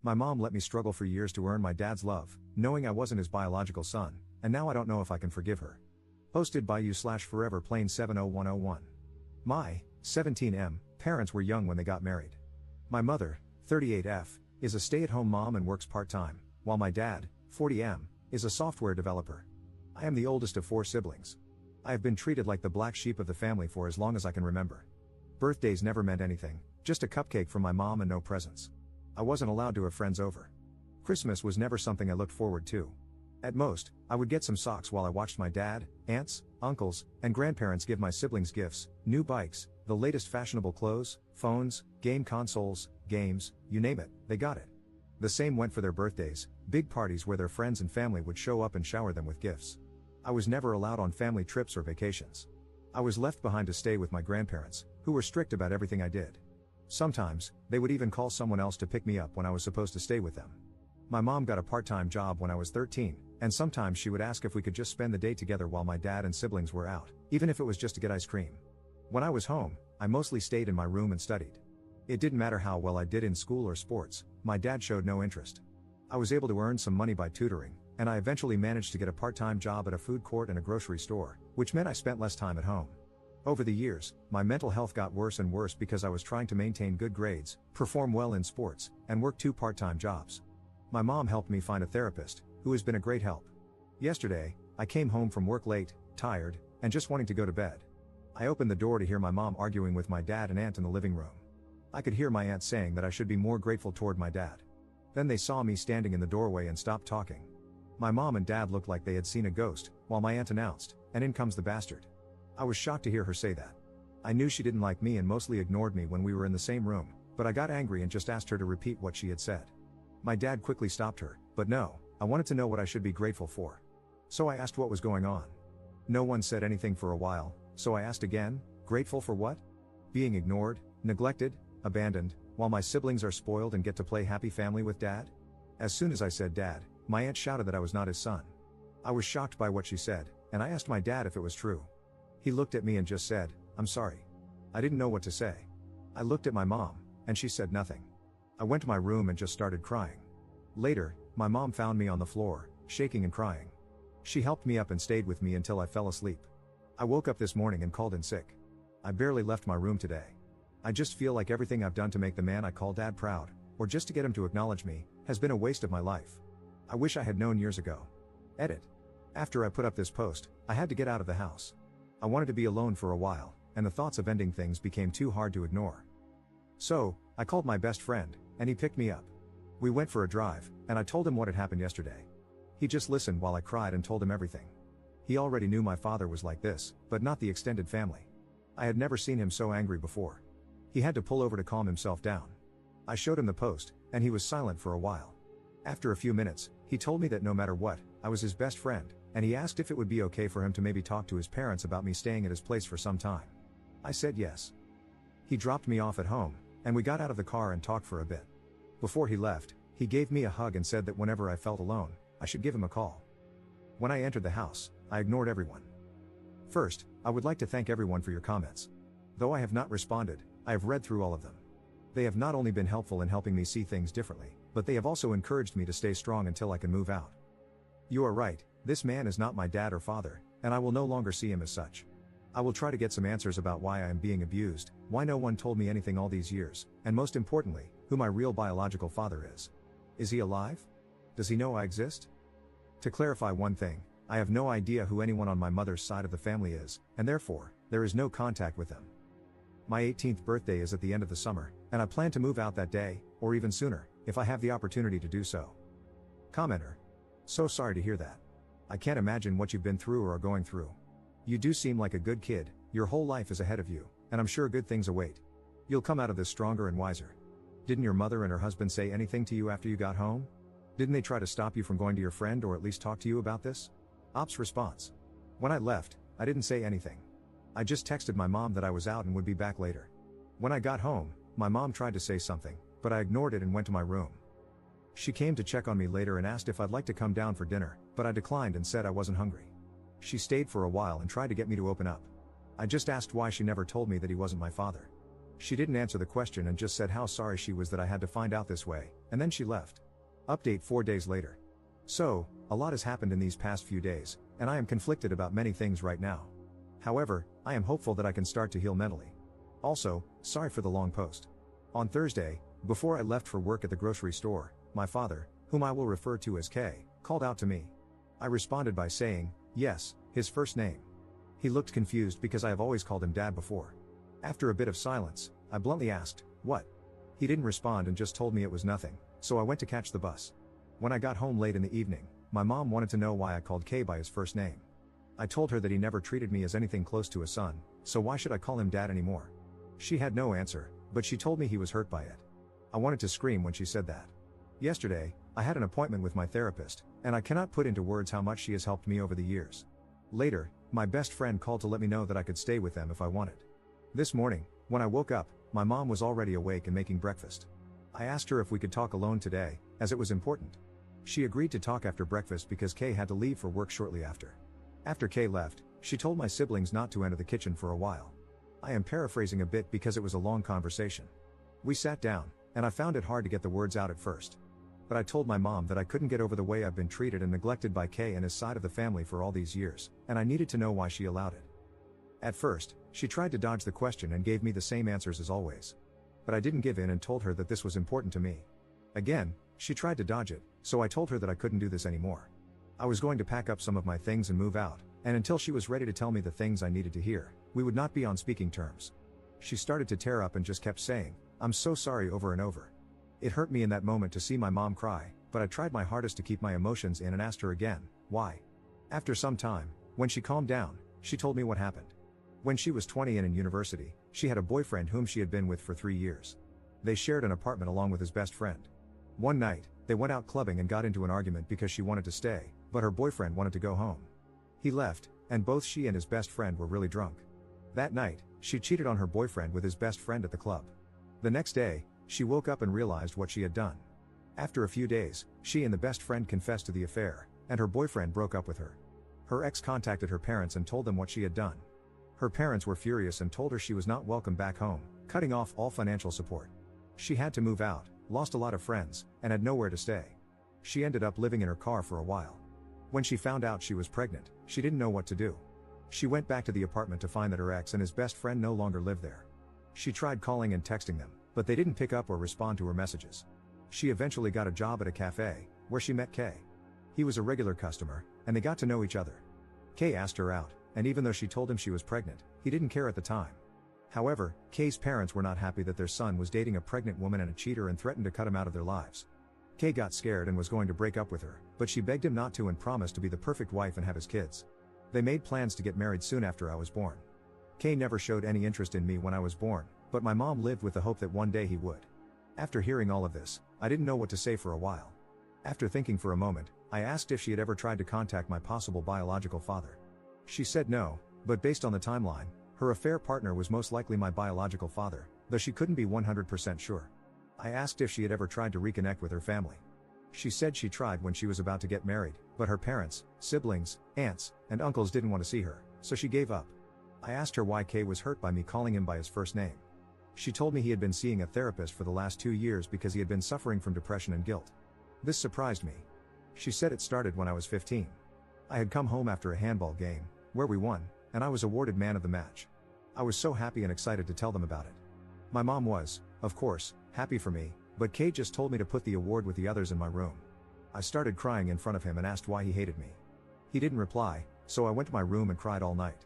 My mom let me struggle for years to earn my dad's love, knowing I wasn't his biological son, and now I don't know if I can forgive her. Posted by you/foreverplane70101. My 17M parents were young when they got married. My mother, 38F, is a stay-at-home mom and works part-time, while my dad, 40M, is a software developer. I am the oldest of 4 siblings. I have been treated like the black sheep of the family for as long as I can remember. Birthdays never meant anything, just a cupcake from my mom and no presents. I wasn't allowed to have friends over. Christmas was never something I looked forward to. At most, I would get some socks while I watched my dad, aunts, uncles, and grandparents give my siblings gifts, new bikes, the latest fashionable clothes, phones, game consoles, games, you name it, they got it. The same went for their birthdays, big parties where their friends and family would show up and shower them with gifts. I was never allowed on family trips or vacations. I was left behind to stay with my grandparents, who were strict about everything I did. Sometimes, they would even call someone else to pick me up when I was supposed to stay with them. My mom got a part-time job when I was 13, and sometimes she would ask if we could just spend the day together while my dad and siblings were out, even if it was just to get ice cream. When I was home, I mostly stayed in my room and studied. It didn't matter how well I did in school or sports, my dad showed no interest. I was able to earn some money by tutoring, and I eventually managed to get a part-time job at a food court and a grocery store, which meant I spent less time at home. Over the years, my mental health got worse and worse because I was trying to maintain good grades, perform well in sports, and work 2 part-time jobs. My mom helped me find a therapist, who has been a great help. Yesterday, I came home from work late, tired, and just wanting to go to bed. I opened the door to hear my mom arguing with my dad and aunt in the living room. I could hear my aunt saying that I should be more grateful toward my dad. Then they saw me standing in the doorway and stopped talking. My mom and dad looked like they had seen a ghost, while my aunt announced, "And in comes the bastard." I was shocked to hear her say that. I knew she didn't like me and mostly ignored me when we were in the same room, but I got angry and just asked her to repeat what she had said. My dad quickly stopped her, but no, I wanted to know what I should be grateful for. So I asked what was going on. No one said anything for a while, so I asked again, grateful for what? Being ignored, neglected, abandoned, while my siblings are spoiled and get to play happy family with dad? As soon as I said dad, my aunt shouted that I was not his son. I was shocked by what she said, and I asked my dad if it was true. He looked at me and just said, "I'm sorry." I didn't know what to say. I looked at my mom, and she said nothing. I went to my room and just started crying. Later, my mom found me on the floor, shaking and crying. She helped me up and stayed with me until I fell asleep. I woke up this morning and called in sick. I barely left my room today. I just feel like everything I've done to make the man I call dad proud, or just to get him to acknowledge me, has been a waste of my life. I wish I had known years ago. Edit. After I put up this post, I had to get out of the house. I wanted to be alone for a while, and the thoughts of ending things became too hard to ignore. So, I called my best friend, and he picked me up. We went for a drive, and I told him what had happened yesterday. He just listened while I cried and told him everything. He already knew my father was like this, but not the extended family. I had never seen him so angry before. He had to pull over to calm himself down. I showed him the post, and he was silent for a while. After a few minutes, he told me that no matter what, I was his best friend, and he asked if it would be okay for him to maybe talk to his parents about me staying at his place for some time. I said yes. He dropped me off at home, and we got out of the car and talked for a bit. Before he left, he gave me a hug and said that whenever I felt alone, I should give him a call. When I entered the house, I ignored everyone. First, I would like to thank everyone for your comments. Though I have not responded, I have read through all of them. They have not only been helpful in helping me see things differently, but they have also encouraged me to stay strong until I can move out. You are right, this man is not my dad or father, and I will no longer see him as such. I will try to get some answers about why I am being abused, why no one told me anything all these years, and most importantly, who my real biological father is. Is he alive? Does he know I exist? To clarify one thing, I have no idea who anyone on my mother's side of the family is, and therefore, there is no contact with them. My 18th birthday is at the end of the summer, and I plan to move out that day, or even sooner, if I have the opportunity to do so. Commenter. So sorry to hear that. I can't imagine what you've been through or are going through. You do seem like a good kid, your whole life is ahead of you, and I'm sure good things await. You'll come out of this stronger and wiser. Didn't your mother and her husband say anything to you after you got home? Didn't they try to stop you from going to your friend or at least talk to you about this? Ops response. When I left, I didn't say anything. I just texted my mom that I was out and would be back later. When I got home, my mom tried to say something, but I ignored it and went to my room. She came to check on me later and asked if I'd like to come down for dinner, but I declined and said I wasn't hungry. She stayed for a while and tried to get me to open up. I just asked why she never told me that he wasn't my father. She didn't answer the question and just said how sorry she was that I had to find out this way, And then she left. Update 4 days later. So, a lot has happened in these past few days, and I am conflicted about many things right now. However, I am hopeful that I can start to heal mentally. Also, sorry for the long post. On Thursday, before I left for work at the grocery store, my father, whom I will refer to as K, called out to me. I responded by saying, yes, his first name. He looked confused because I have always called him Dad before. After a bit of silence, I bluntly asked, what? He didn't respond and just told me it was nothing, so I went to catch the bus. When I got home late in the evening, my mom wanted to know why I called K by his first name. I told her that he never treated me as anything close to a son, so why should I call him Dad anymore? She had no answer, but she told me he was hurt by it. I wanted to scream when she said that. Yesterday, I had an appointment with my therapist, and I cannot put into words how much she has helped me over the years. Later, my best friend called to let me know that I could stay with them if I wanted. This morning, when I woke up, my mom was already awake and making breakfast. I asked her if we could talk alone today, as it was important. She agreed to talk after breakfast because Kay had to leave for work shortly after. After Kay left, she told my siblings not to enter the kitchen for a while. I am paraphrasing a bit because it was a long conversation. We sat down, and I found it hard to get the words out at first. But I told my mom that I couldn't get over the way I've been treated and neglected by Kay and his side of the family for all these years, and I needed to know why she allowed it. At first, she tried to dodge the question and gave me the same answers as always. But I didn't give in and told her that this was important to me. Again, she tried to dodge it, so I told her that I couldn't do this anymore. I was going to pack up some of my things and move out, and until she was ready to tell me the things I needed to hear, we would not be on speaking terms. She started to tear up and just kept saying, "I'm so sorry," over and over. It hurt me in that moment to see my mom cry, but I tried my hardest to keep my emotions in and asked her again, why? After some time, when she calmed down, she told me what happened. When she was 20 and in university, she had a boyfriend whom she had been with for 3 years. They shared an apartment along with his best friend. One night, they went out clubbing and got into an argument because she wanted to stay, but her boyfriend wanted to go home. He left, and both she and his best friend were really drunk. That night, she cheated on her boyfriend with his best friend at the club. The next day, she woke up and realized what she had done. After a few days, she and the best friend confessed to the affair, and her boyfriend broke up with her. Her ex contacted her parents and told them what she had done. Her parents were furious and told her she was not welcome back home, cutting off all financial support. She had to move out, lost a lot of friends, and had nowhere to stay. She ended up living in her car for a while. When she found out she was pregnant, she didn't know what to do. She went back to the apartment to find that her ex and his best friend no longer lived there. She tried calling and texting them, but they didn't pick up or respond to her messages. She eventually got a job at a cafe, where she met Kay. He was a regular customer, and they got to know each other. Kay asked her out, and even though she told him she was pregnant, he didn't care at the time. However, Kay's parents were not happy that their son was dating a pregnant woman and a cheater and threatened to cut him out of their lives. Kay got scared and was going to break up with her, but she begged him not to and promised to be the perfect wife and have his kids. They made plans to get married soon after I was born. Kay never showed any interest in me when I was born, but my mom lived with the hope that one day he would. After hearing all of this, I didn't know what to say for a while. After thinking for a moment, I asked if she had ever tried to contact my possible biological father. She said no, but based on the timeline, her affair partner was most likely my biological father, though she couldn't be 100% sure. I asked if she had ever tried to reconnect with her family. She said she tried when she was about to get married, but her parents, siblings, aunts, and uncles didn't want to see her, so she gave up. I asked her why Kay was hurt by me calling him by his first name. She told me he had been seeing a therapist for the last 2 years because he had been suffering from depression and guilt. This surprised me. She said it started when I was 15. I had come home after a handball game, where we won, and I was awarded man of the match. I was so happy and excited to tell them about it. My mom was, of course, happy for me, but Kay just told me to put the award with the others in my room. I started crying in front of him and asked why he hated me. He didn't reply, so I went to my room and cried all night.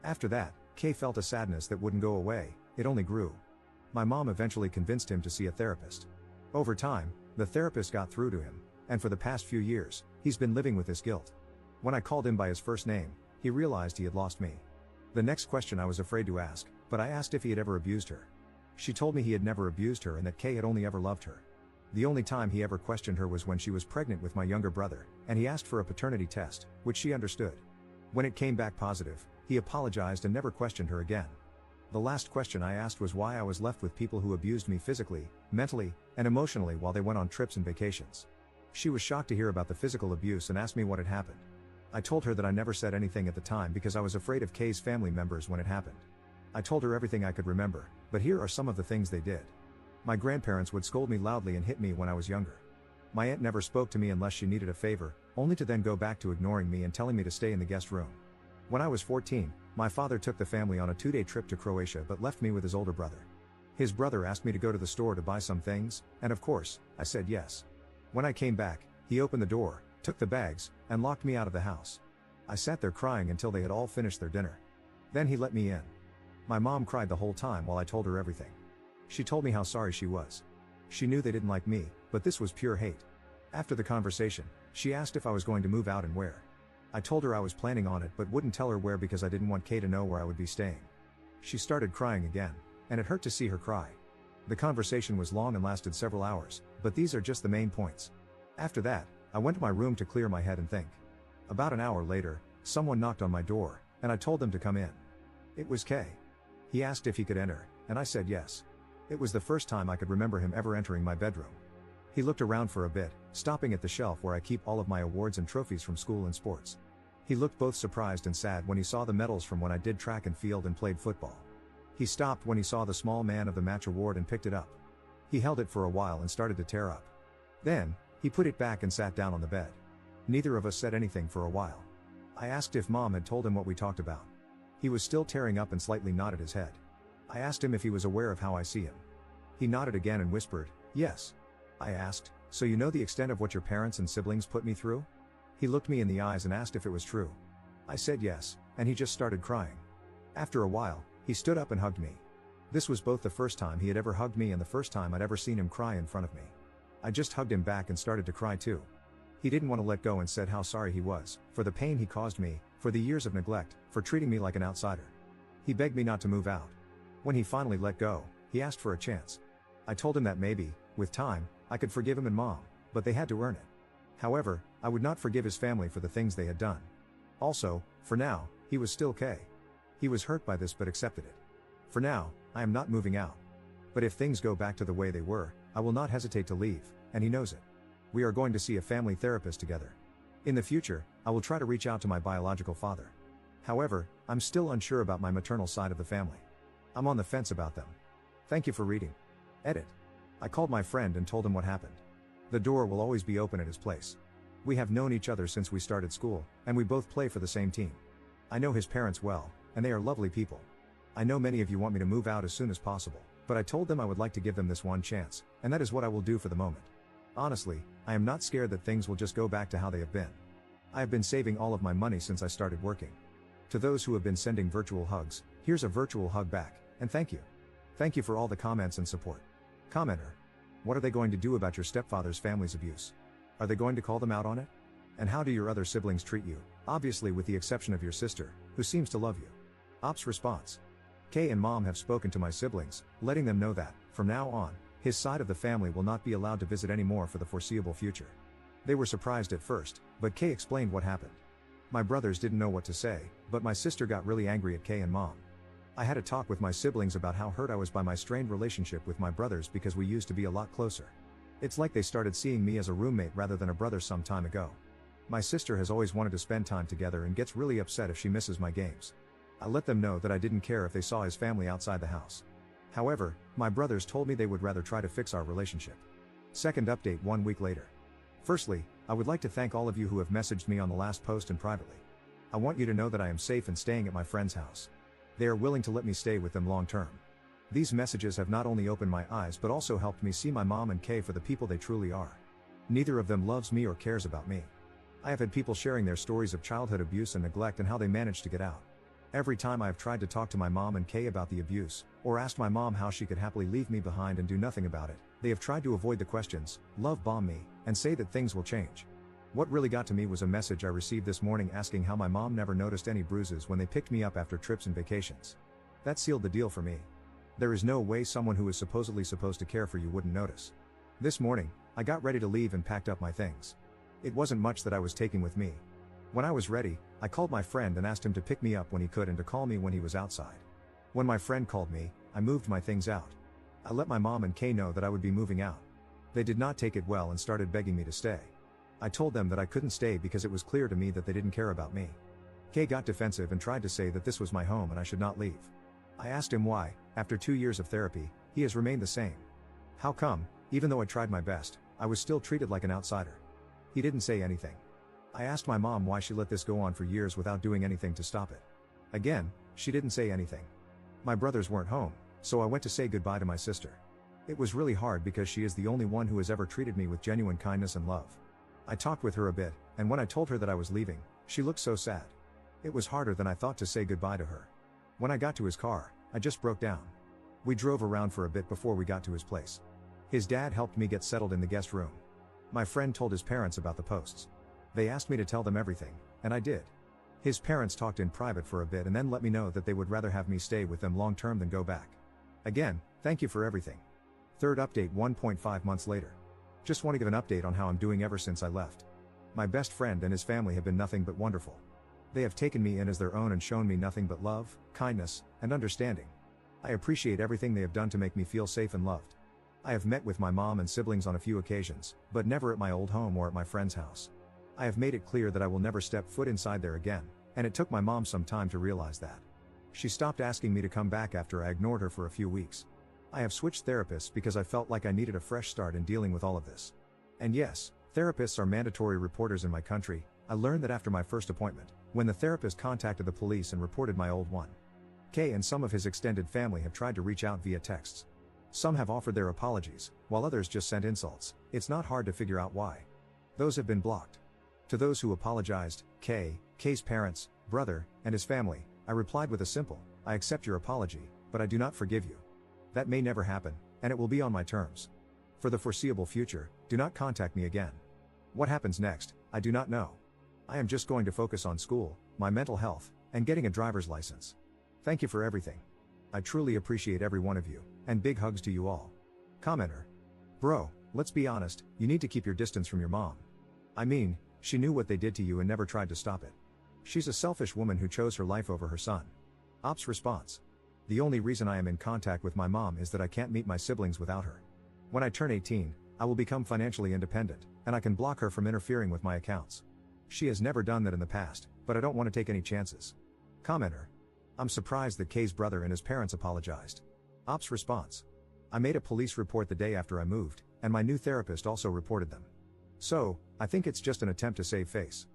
After that, Kay felt a sadness that wouldn't go away, it only grew. My mom eventually convinced him to see a therapist. Over time, the therapist got through to him, and for the past few years, he's been living with this guilt. When I called him by his first name, he realized he had lost me. The next question I was afraid to ask, but I asked if he had ever abused her. She told me he had never abused her and that Kay had only ever loved her. The only time he ever questioned her was when she was pregnant with my younger brother, and he asked for a paternity test, which she understood. When it came back positive, he apologized and never questioned her again. The last question I asked was why I was left with people who abused me physically, mentally, and emotionally while they went on trips and vacations. She was shocked to hear about the physical abuse and asked me what had happened. I told her that I never said anything at the time because I was afraid of Kay's family members when it happened. I told her everything I could remember, but here are some of the things they did. My grandparents would scold me loudly and hit me when I was younger. My aunt never spoke to me unless she needed a favor, only to then go back to ignoring me and telling me to stay in the guest room. When I was 14, my father took the family on a 2-day trip to Croatia but left me with his older brother. His brother asked me to go to the store to buy some things, and of course, I said yes. When I came back, he opened the door, took the bags, and locked me out of the house. I sat there crying until they had all finished their dinner. Then he let me in. My mom cried the whole time while I told her everything. She told me how sorry she was. She knew they didn't like me, but this was pure hate. After the conversation, she asked if I was going to move out and where. I told her I was planning on it but wouldn't tell her where because I didn't want Kay to know where I would be staying. She started crying again, and it hurt to see her cry. The conversation was long and lasted several hours, but these are just the main points. After that, I went to my room to clear my head and think. About an hour later, someone knocked on my door, and I told them to come in. It was Kay. He asked if he could enter, and I said yes. It was the first time I could remember him ever entering my bedroom. He looked around for a bit, stopping at the shelf where I keep all of my awards and trophies from school and sports. He looked both surprised and sad when he saw the medals from when I did track and field and played football. He stopped when he saw the small man of the match award and picked it up. He held it for a while and started to tear up. Then, he put it back and sat down on the bed. Neither of us said anything for a while. I asked if Mom had told him what we talked about. He was still tearing up and slightly nodded his head. I asked him if he was aware of how I see him. He nodded again and whispered, "Yes." I asked, "So you know the extent of what your parents and siblings put me through?" He looked me in the eyes and asked if it was true. I said yes, and he just started crying. After a while, he stood up and hugged me. This was both the first time he had ever hugged me and the first time I'd ever seen him cry in front of me. I just hugged him back and started to cry too. He didn't want to let go and said how sorry he was, for the pain he caused me, for the years of neglect, for treating me like an outsider. He begged me not to move out. When he finally let go, he asked for a chance. I told him that maybe, with time, I could forgive him and Mom, but they had to earn it. However, I would not forgive his family for the things they had done. Also, for now, he was still Kay. He was hurt by this but accepted it. For now, I am not moving out. But if things go back to the way they were, I will not hesitate to leave, and he knows it. We are going to see a family therapist together. In the future, I will try to reach out to my biological father. However, I'm still unsure about my maternal side of the family. I'm on the fence about them. Thank you for reading. Edit. I called my friend and told him what happened. The door will always be open at his place. We have known each other since we started school, and we both play for the same team. I know his parents well, and they are lovely people. I know many of you want me to move out as soon as possible, but I told them I would like to give them this one chance, and that is what I will do for the moment. Honestly, I am not scared that things will just go back to how they have been. I have been saving all of my money since I started working. To those who have been sending virtual hugs, here's a virtual hug back, and thank you. Thank you for all the comments and support. Commenter. What are they going to do about your stepfather's family's abuse? Are they going to call them out on it? And how do your other siblings treat you, obviously with the exception of your sister, who seems to love you? Ops response. Kay and Mom have spoken to my siblings, letting them know that, from now on, his side of the family will not be allowed to visit anymore for the foreseeable future. They were surprised at first, but Kay explained what happened. My brothers didn't know what to say, but my sister got really angry at Kay and Mom. I had a talk with my siblings about how hurt I was by my strained relationship with my brothers because we used to be a lot closer. It's like they started seeing me as a roommate rather than a brother some time ago. My sister has always wanted to spend time together and gets really upset if she misses my games. I let them know that I didn't care if they saw his family outside the house. However, my brothers told me they would rather try to fix our relationship. Second update 1 week later. Firstly, I would like to thank all of you who have messaged me on the last post and privately. I want you to know that I am safe and staying at my friend's house. They are willing to let me stay with them long term. These messages have not only opened my eyes but also helped me see my mom and Kay for the people they truly are. Neither of them loves me or cares about me. I have had people sharing their stories of childhood abuse and neglect and how they managed to get out. Every time I have tried to talk to my mom and Kay about the abuse, or asked my mom how she could happily leave me behind and do nothing about it, they have tried to avoid the questions, love bomb me, and say that things will change. What really got to me was a message I received this morning asking how my mom never noticed any bruises when they picked me up after trips and vacations. That sealed the deal for me. There is no way someone who is supposedly supposed to care for you wouldn't notice. This morning, I got ready to leave and packed up my things. It wasn't much that I was taking with me. When I was ready, I called my friend and asked him to pick me up when he could and to call me when he was outside. When my friend called me, I moved my things out. I let my mom and Kay know that I would be moving out. They did not take it well and started begging me to stay. I told them that I couldn't stay because it was clear to me that they didn't care about me. Kay got defensive and tried to say that this was my home and I should not leave. I asked him why, after 2 years of therapy, he has remained the same. How come, even though I tried my best, I was still treated like an outsider? He didn't say anything. I asked my mom why she let this go on for years without doing anything to stop it. Again, she didn't say anything. My brothers weren't home, so I went to say goodbye to my sister. It was really hard because she is the only one who has ever treated me with genuine kindness and love. I talked with her a bit, and when I told her that I was leaving, she looked so sad. It was harder than I thought to say goodbye to her. When I got to his car, I just broke down. We drove around for a bit before we got to his place. His dad helped me get settled in the guest room. My friend told his parents about the posts. They asked me to tell them everything, and I did. His parents talked in private for a bit and then let me know that they would rather have me stay with them long term than go back. Again, thank you for everything. Third update 1.5 months later. Just want to give an update on how I'm doing ever since I left. My best friend and his family have been nothing but wonderful. They have taken me in as their own and shown me nothing but love, kindness, and understanding. I appreciate everything they have done to make me feel safe and loved. I have met with my mom and siblings on a few occasions, but never at my old home or at my friend's house. I have made it clear that I will never step foot inside there again, and it took my mom some time to realize that. She stopped asking me to come back after I ignored her for a few weeks. I have switched therapists because I felt like I needed a fresh start in dealing with all of this. And yes, therapists are mandatory reporters in my country. I learned that after my first appointment, when the therapist contacted the police and reported my old one. Kay and some of his extended family have tried to reach out via texts. Some have offered their apologies, while others just sent insults. It's not hard to figure out why. Those have been blocked. To those who apologized, Kay's parents, brother, and his family, I replied with a simple, I accept your apology, but I do not forgive you. That may never happen, and it will be on my terms. For the foreseeable future, do not contact me again. What happens next, I do not know. I am just going to focus on school, my mental health, and getting a driver's license. Thank you for everything. I truly appreciate every one of you, and big hugs to you all. Commenter. Bro, let's be honest, you need to keep your distance from your mom. I mean, she knew what they did to you and never tried to stop it. She's a selfish woman who chose her life over her son. Ops response. The only reason I am in contact with my mom is that I can't meet my siblings without her. When I turn 18, I will become financially independent, and I can block her from interfering with my accounts. She has never done that in the past, but I don't want to take any chances. Commenter. I'm surprised that Kay's brother and his parents apologized. Ops response. I made a police report the day after I moved, and my new therapist also reported them. So, I think it's just an attempt to save face.